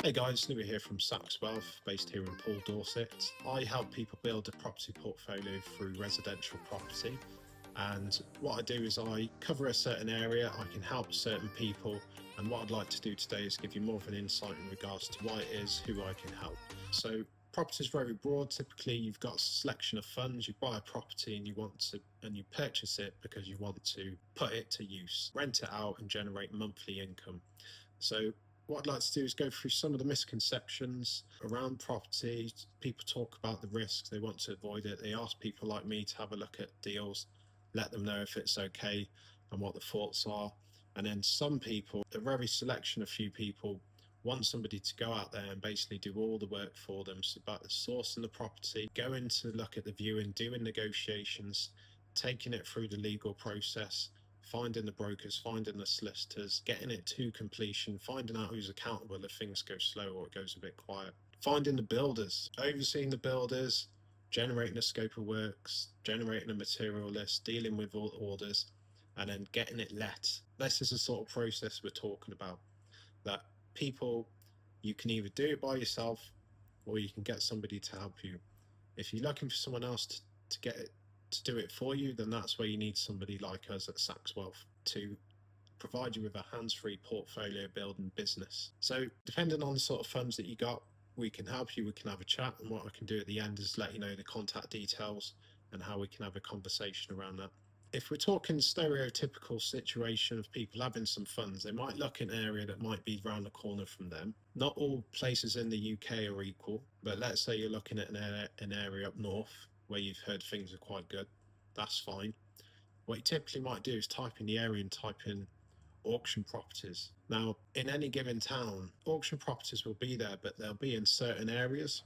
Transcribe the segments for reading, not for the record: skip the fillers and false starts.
Hey guys, Louis here from Saks Wealth, based here in Poole, Dorset. I help people build a property portfolio through residential property. And what I do is I cover a certain area, I can help certain people. And what I'd like to do today is give you more of an insight in regards to why it is, who I can help. So property is very broad. Typically, you've got a selection of funds. You buy a property and you purchase it because you want to put it to use, rent it out and generate monthly income. So what I'd like to do is go through some of the misconceptions around property. People talk about the risks, they want to avoid it. They ask people like me to have a look at deals, let them know if it's okay and what the thoughts are. And then some people, a very selection of few people, want somebody to go out there and basically do all the work for them. So about the sourcing the property, going to look at the viewing, doing negotiations, taking it through the legal process, finding the brokers, finding the solicitors, getting it to completion, finding out who's accountable if things go slow or it goes a bit quiet, finding the builders, overseeing the builders, generating a scope of works, generating a material list, dealing with all orders, and then getting it let. This is the sort of process we're talking about, that people, you can either do it by yourself or you can get somebody to help you. If you're looking for someone else to get it to do it for you, then that's where you need somebody like us at Saks Wealth to provide you with a hands-free portfolio building business. So depending on the sort of funds that you got, we can help you, we can have a chat, and what I can do at the end is let you know the contact details and how we can have a conversation around that. If we're talking stereotypical situation of people having some funds, they might look in an area that might be around the corner from them. Not all places in the UK are equal, but let's say you're looking at an area up north where you've heard things are quite good. That's fine. What you typically might do is type in the area and type in auction properties. Now, in any given town, auction properties will be there, but they'll be in certain areas.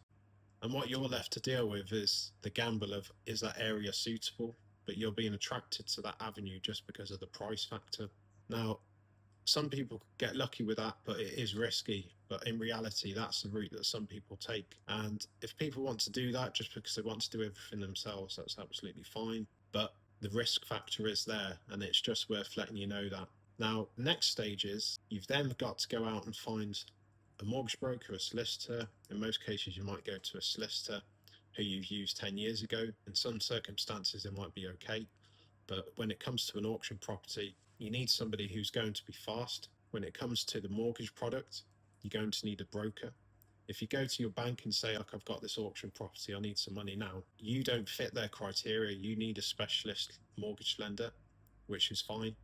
And what you're left to deal with is the gamble of, is that area suitable? But you're being attracted to that avenue just because of the price factor. Now, some people get lucky with that, but it is risky. But in reality, that's the route that some people take. And if people want to do that just because they want to do everything themselves, that's absolutely fine. But the risk factor is there, and it's just worth letting you know that. Now, the next stage is you've then got to go out and find a mortgage broker, a solicitor. In most cases, you might go to a solicitor who you've used 10 years ago. In some circumstances, it might be okay. But when it comes to an auction property, you need somebody who's going to be fast. When it comes to the mortgage product, you're going to need a broker. If you go to your bank and say, look, I've got this auction property, I need some money now, you don't fit their criteria. You need a specialist mortgage lender, which is fine.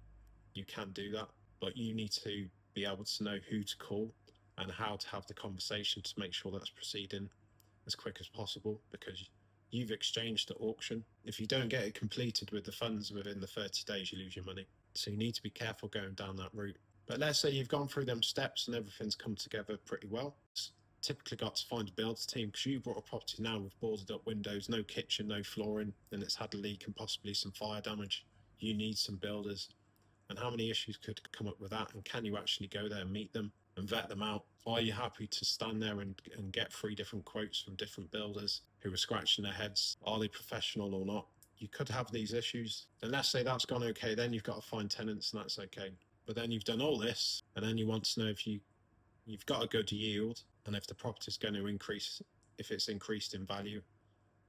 You can do that, but you need to be able to know who to call and how to have the conversation to make sure that's proceeding as quick as possible, because you've exchanged the auction. If you don't get it completed with the funds within the 30 days, you lose your money. So you need to be careful going down that route. But let's say you've gone through them steps and everything's come together pretty well. It's typically got to find a builder team, because you bought a property now with boarded up windows, no kitchen, no flooring, and it's had a leak and possibly some fire damage. You need some builders. And how many issues could come up with that? And can you actually go there and meet them and vet them out? Are you happy to stand there and get 3 different quotes from different builders who are scratching their heads? Are they professional or not? You could have these issues. And let's say that's gone okay, then you've got to find tenants, and that's okay. But then you've done all this, and then you want to know if you've got a good yield and if the property's going to increase, if it's increased in value.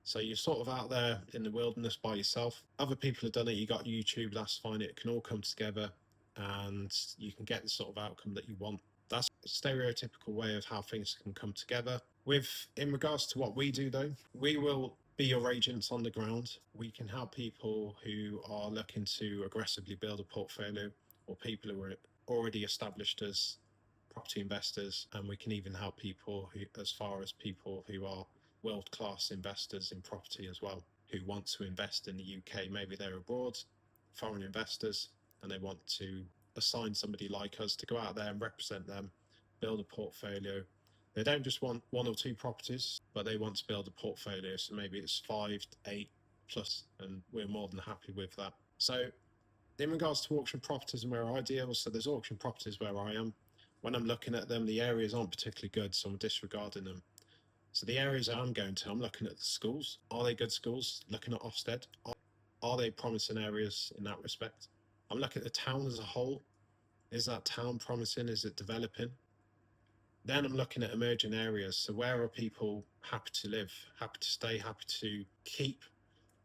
So you're sort of out there in the wilderness by yourself. Other people have done it. You got YouTube, that's fine. It can all come together and you can get the sort of outcome that you want. That's a stereotypical way of how things can come together. In regards to what we do though, we will be your agents on the ground. We can help people who are looking to aggressively build a portfolio, or people who are already established as property investors. And we can even help people as far as people who are world-class investors in property as well, who want to invest in the UK. Maybe they're abroad, foreign investors, and they want to assign somebody like us to go out there and represent them, build a portfolio. They don't just want 1 or 2 properties, but they want to build a portfolio. So maybe it's 5 to 8 plus, and we're more than happy with that. So in regards to auction properties and where I deal, so there's auction properties where I am. When I'm looking at them, the areas aren't particularly good, so I'm disregarding them. So the areas I'm going to, I'm looking at the schools. Are they good schools? Looking at Ofsted. Are they promising areas in that respect? I'm looking at the town as a whole. Is that town promising? Is it developing? Then I'm looking at emerging areas. So where are people happy to live, happy to stay, happy to keep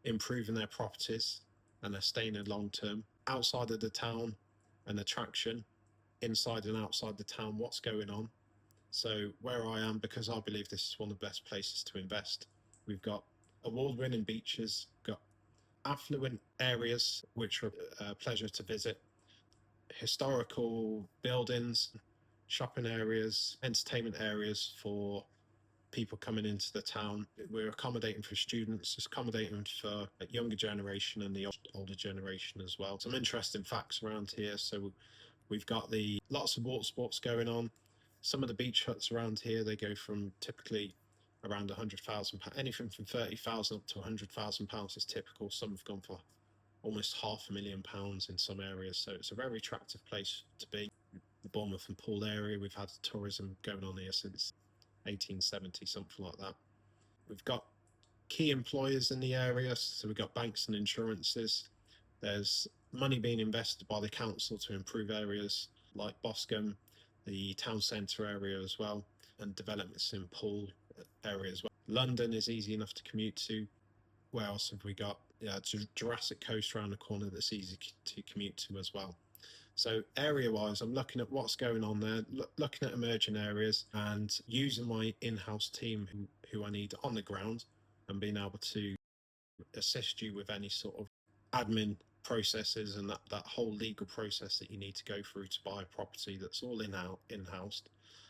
improving their properties, and they're staying in long term? Outside of the town, an attraction. Inside and outside the town, what's going on? So where I am, because I believe this is one of the best places to invest, we've got award-winning beaches, got affluent areas which are a pleasure to visit, historical buildings, shopping areas, entertainment areas for people coming into the town. We're accommodating for students, accommodating for the younger generation and the older generation as well. Some interesting facts around here. So we've got the lots of water sports going on. Some of the beach huts around here, they go from typically around £100,000, anything from 30,000 up to £100,000 is typical. Some have gone for almost £500,000 in some areas. So it's a very attractive place to be. The Bournemouth and Poole area, we've had tourism going on here since 1870, something like that. We've got key employers in the area, so we've got banks and insurances. There's money being invested by the council to improve areas like Boscombe, the town centre area as well, and developments in Poole area as well. London is easy enough to commute to. Where else have we got? Yeah, Jurassic Coast around the corner that's easy to commute to as well. So area-wise, I'm looking at what's going on there, looking at emerging areas, and using my in-house team who I need on the ground, and being able to assist you with any sort of admin processes and that whole legal process that you need to go through to buy a property. That's all in-house.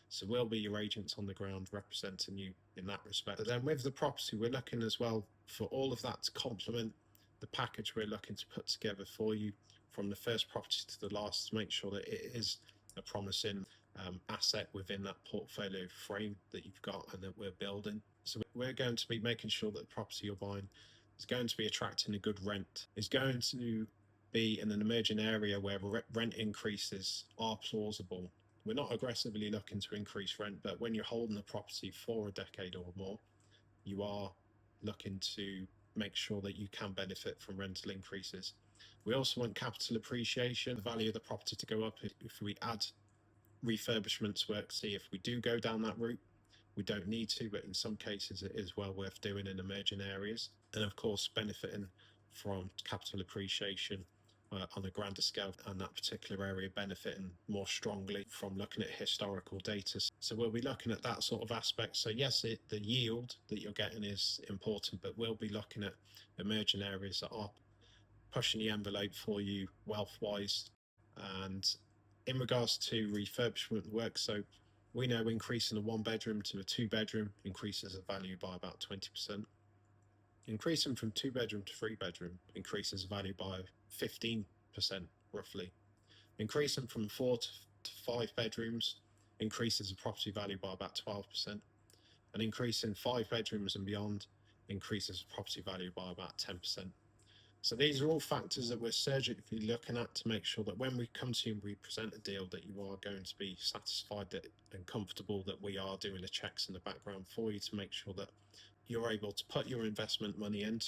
So we'll be your agents on the ground representing you in that respect. But then with the property, we're looking as well for all of that to complement the package we're looking to put together for you, from the first property to the last, to make sure that it is a promising asset within that portfolio frame that you've got and that we're building. So we're going to be making sure that the property you're buying is going to be attracting a good rent, is going to be in an emerging area where rent increases are plausible. We're not aggressively looking to increase rent, but when you're holding a property for a decade or more, you are looking to make sure that you can benefit from rental increases. We also want capital appreciation, the value of the property to go up if we add refurbishments work. See, if we do go down that route, we don't need to, but in some cases it is well worth doing in emerging areas. And of course, benefiting from capital appreciation on a grander scale, and that particular area benefiting more strongly from looking at historical data. So we'll be looking at that sort of aspect. So yes, the yield that you're getting is important, but we'll be looking at emerging areas that are pushing the envelope for you wealth-wise. And in regards to refurbishment work, so we know increasing a one-bedroom to a two-bedroom increases the value by about 20%. Increasing from two-bedroom to three-bedroom increases the value by 15%, roughly. Increasing from four to five bedrooms increases the property value by about 12%. And increasing five bedrooms and beyond increases the property value by about 10%. So these are all factors that we're surgically looking at to make sure that when we come to you and we present a deal, that you are going to be satisfied and comfortable that we are doing the checks in the background for you to make sure that you're able to put your investment money in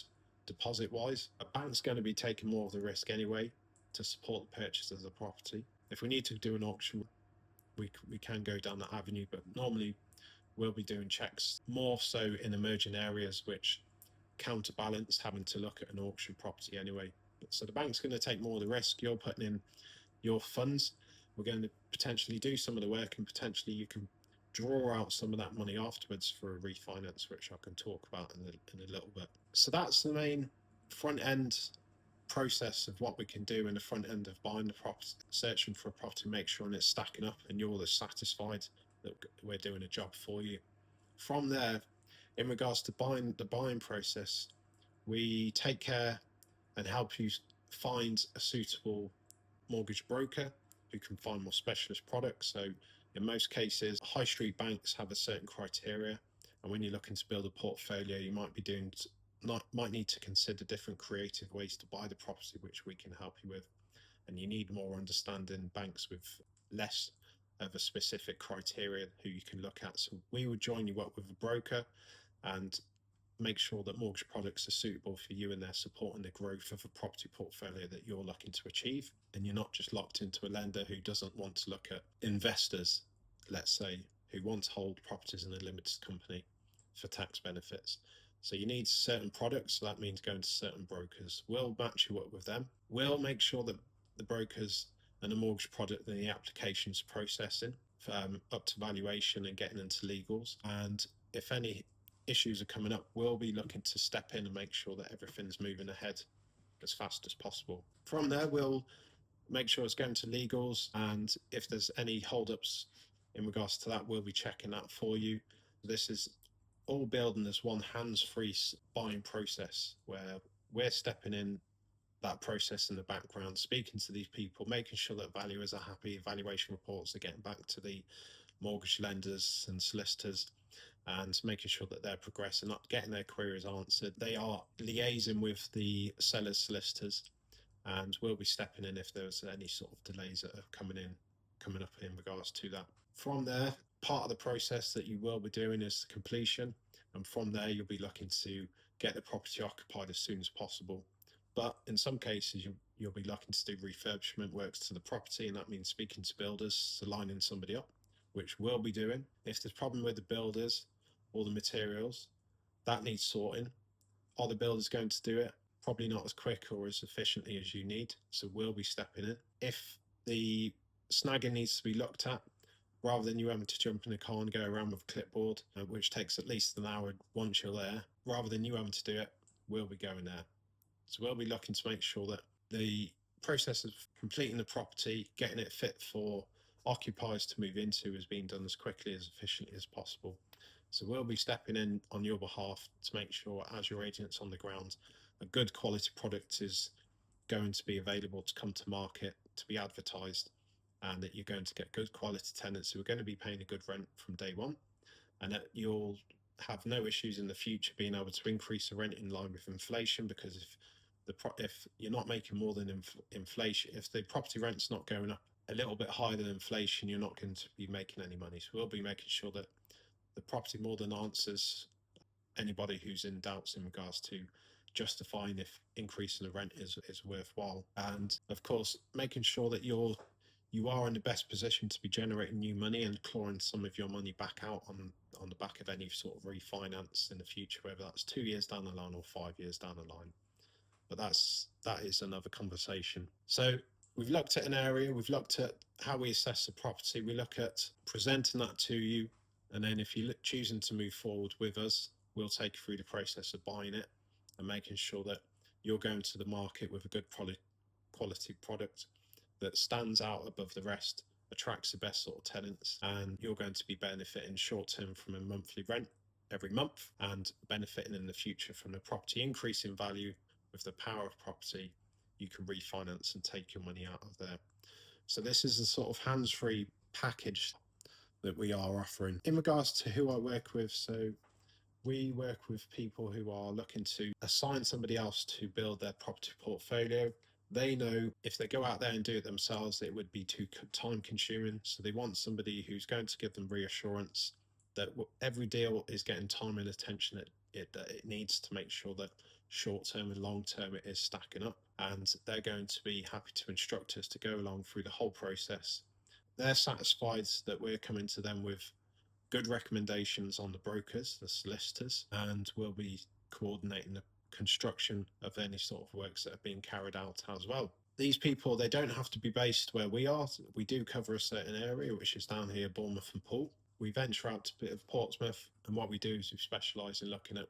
deposit wise. A bank's going to be taking more of the risk anyway to support the purchase of the property. If we need to do an auction, we can go down that avenue, but normally we'll be doing checks more so in emerging areas, which counterbalance having to look at an auction property anyway. So the bank's going to take more of the risk. You're putting in your funds. We're going to potentially do some of the work, and potentially you can draw out some of that money afterwards for a refinance, which I can talk about in a little bit. So that's the main front end process of what we can do in the front end of buying the property, searching for a property, make sure it's stacking up and you're satisfied that we're doing a job for you. From there, in regards to the buying process, we take care and help you find a suitable mortgage broker who can find more specialist products. So in most cases, high street banks have a certain criteria, and when you're looking to build a portfolio, you might need to consider different creative ways to buy the property, which we can help you with. And you need more understanding banks with less of a specific criteria who you can look at. So we would join you up with a broker, and make sure that mortgage products are suitable for you and they're supporting the growth of a property portfolio that you're looking to achieve. And you're not just locked into a lender who doesn't want to look at investors, let's say, who want to hold properties in a limited company for tax benefits. So you need certain products. So that means going to certain brokers. We'll match you up with them. We'll make sure that the brokers and the mortgage product and the applications processing up to valuation and getting into legals. And if any issues are coming up, we'll be looking to step in and make sure that everything's moving ahead as fast as possible. From there, we'll make sure it's going to legals, and if there's any holdups in regards to that, we'll be checking that for you. This is all building this one hands-free buying process where we're stepping in that process in the background, speaking to these people, making sure that valuers are happy, valuation reports are getting back to the mortgage lenders and solicitors, and making sure that they're progressing up, getting their queries answered. They are liaising with the sellers' solicitors, and we'll be stepping in if there's any sort of delays that are coming up in regards to that. From there, part of the process that you will be doing is the completion, and from there you'll be looking to get the property occupied as soon as possible. But in some cases, you'll be looking to do refurbishment works to the property, and that means speaking to builders, lining somebody up, which we'll be doing. If there's a problem with the builders or the materials, that needs sorting. Are the builders going to do it? Probably not as quick or as efficiently as you need, so we'll be stepping in. If the snagging needs to be looked at, rather than you having to jump in a car and go around with a clipboard, which takes at least an hour once you're there, rather than you having to do it, we'll be going there. So we'll be looking to make sure that the process of completing the property, getting it fit for occupiers to move into, is being done as quickly, as efficiently as possible. So we'll be stepping in on your behalf to make sure, as your agents on the ground, a good quality product is going to be available to come to market, to be advertised, and that you're going to get good quality tenants who are going to be paying a good rent from day one, and that you'll have no issues in the future being able to increase the rent in line with inflation, because if you're not making more than inflation, if the property rent's not going up a little bit higher than inflation, you're not going to be making any money. So we'll be making sure that the property more than answers anybody who's in doubts in regards to justifying if increasing the rent is worthwhile. And of course, making sure that you are in the best position to be generating new money and clawing some of your money back out on the back of any sort of refinance in the future, whether that's 2 years down the line or 5 years down the line. But that is another conversation. So we've looked at an area, we've looked at how we assess the property, we look at presenting that to you, and then if you're choosing to move forward with us, we'll take you through the process of buying it and making sure that you're going to the market with a good quality product that stands out above the rest, attracts the best sort of tenants, and you're going to be benefiting short term from a monthly rent every month, and benefiting in the future from the property increase in value. With the power of property, you can refinance and take your money out of there. So this is a sort of hands-free package that we are offering. In regards to who I work with, so we work with people who are looking to assign somebody else to build their property portfolio. They know if they go out there and do it themselves, it would be too time consuming. So they want somebody who's going to give them reassurance that every deal is getting time and attention that it needs, to make sure that short term and long term it is stacking up. And they're going to be happy to instruct us to go along through the whole process. They're satisfied that we're coming to them with good recommendations on the brokers, the solicitors, and we'll be coordinating the construction of any sort of works that are being carried out as well. These people, they don't have to be based where we are. We do cover a certain area, which is down here, Bournemouth and Poole. We venture out to a bit of Portsmouth, and what we do is we specialise in looking at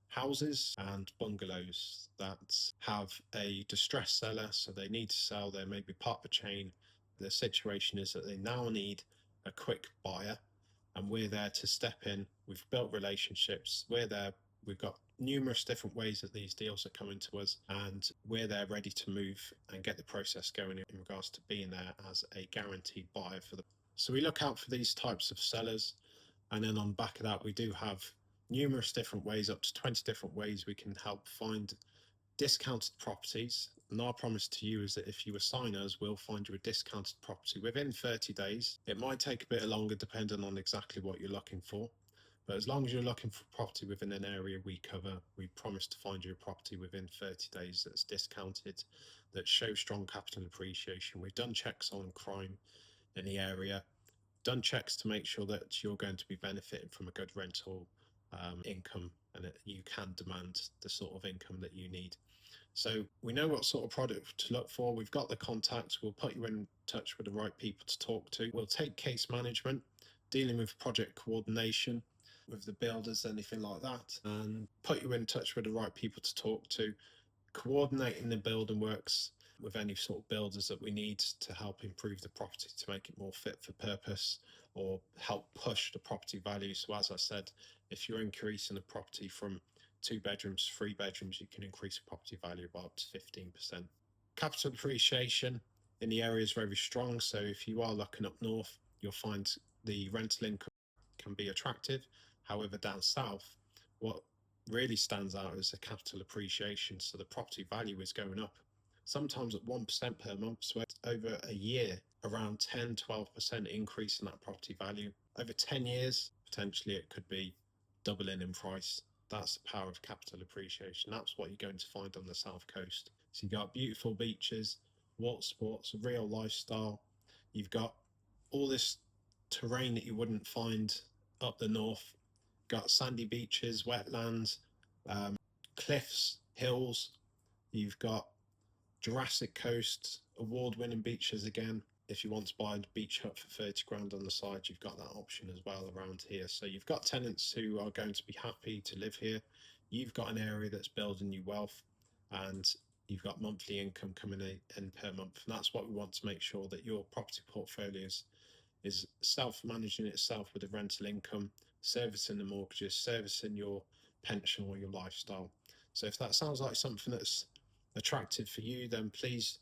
houses and bungalows that have a distressed seller, so they need to sell, they may be part of a chain. The situation is that they now need a quick buyer, and we're there to step in. We've built relationships, we're there, we've got numerous different ways that these deals are coming to us, and we're there ready to move and get the process going in regards to being there as a guaranteed buyer for them. So we look out for these types of sellers, and then on the back of that, we do have numerous different ways, up to 20 different ways we can help find discounted properties. And our promise to you is that if you assign us, we'll find you a discounted property within 30 days. It might take a bit longer depending on exactly what you're looking for, But as long as you're looking for property within an area we cover, we promise to find you a property within 30 days that's discounted, that shows strong capital appreciation. We've done checks on crime in the area, done checks to make sure that you're going to be benefiting from a good rental income, and that you can demand the sort of income that you need. So we know what sort of product to look for. We've got the contacts. We'll put you in touch with the right people to talk to. We'll take case management, dealing with project coordination with the builders, anything like that, and put you in touch with the right people to talk to, coordinating the building works with any sort of builders that we need to help improve the property to make it more fit for purpose, or help push the property value. So as I said, if you're increasing the property from 2 bedrooms to 3 bedrooms, you can increase the property value by up to 15%. Capital appreciation in the area is very strong, so if you are looking up north, you'll find the rental income can be attractive. However, down south, what really stands out is the capital appreciation. So the property value is going up, sometimes at 1% per month. So over a year, around 10-12% increase in that property value. Over 10 years, potentially it could be doubling in price. That's the power of capital appreciation. That's what you're going to find on the south coast. So you've got beautiful beaches, water sports, a real lifestyle. You've got all this terrain that you wouldn't find up the north. Got sandy beaches, wetlands, cliffs, hills. You've got Jurassic Coast, award-winning beaches again. If you want to buy a beach hut for 30 grand on the side, you've got that option as well around here. So you've got tenants who are going to be happy to live here. You've got an area that's building you wealth, and you've got monthly income coming in per month. And that's what we want to make sure, that your property portfolio is self-managing itself with a rental income, servicing the mortgages, servicing your pension or your lifestyle. So if that sounds like something that's attractive for you, then please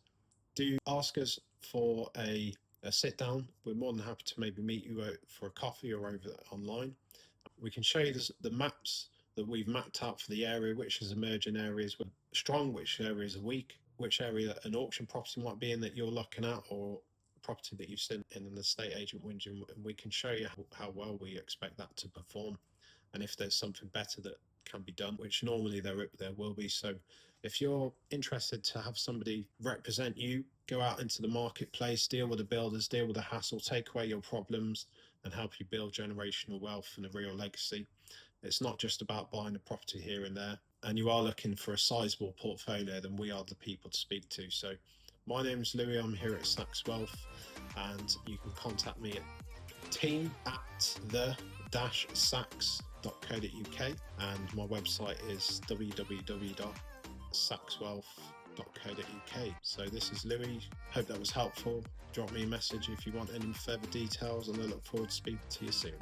do ask us for a sit down. We're more than happy to maybe meet you for a coffee or over online. We can show you the maps that we've mapped out for the area, which is emerging areas were strong, which areas are weak, which area an auction property might be in that you're looking at, or property that you've seen in an estate agent window, and we can show you how well we expect that to perform, and if there's something better that can be done, which normally there will be. So if you're interested to have somebody represent you, go out into the marketplace, deal with the builders, deal with the hassle, take away your problems, and help you build generational wealth and a real legacy. It's not just about buying a property here and there, and you are looking for a sizable portfolio, then we are the people to speak to. So my name's Louis, I'm here at Sachs Wealth, and you can contact me at team@the-sachs.co.uk, and my website is www.sachswealth.co.uk. So this is Louis, hope that was helpful. Drop me a message if you want any further details, and I look forward to speaking to you soon.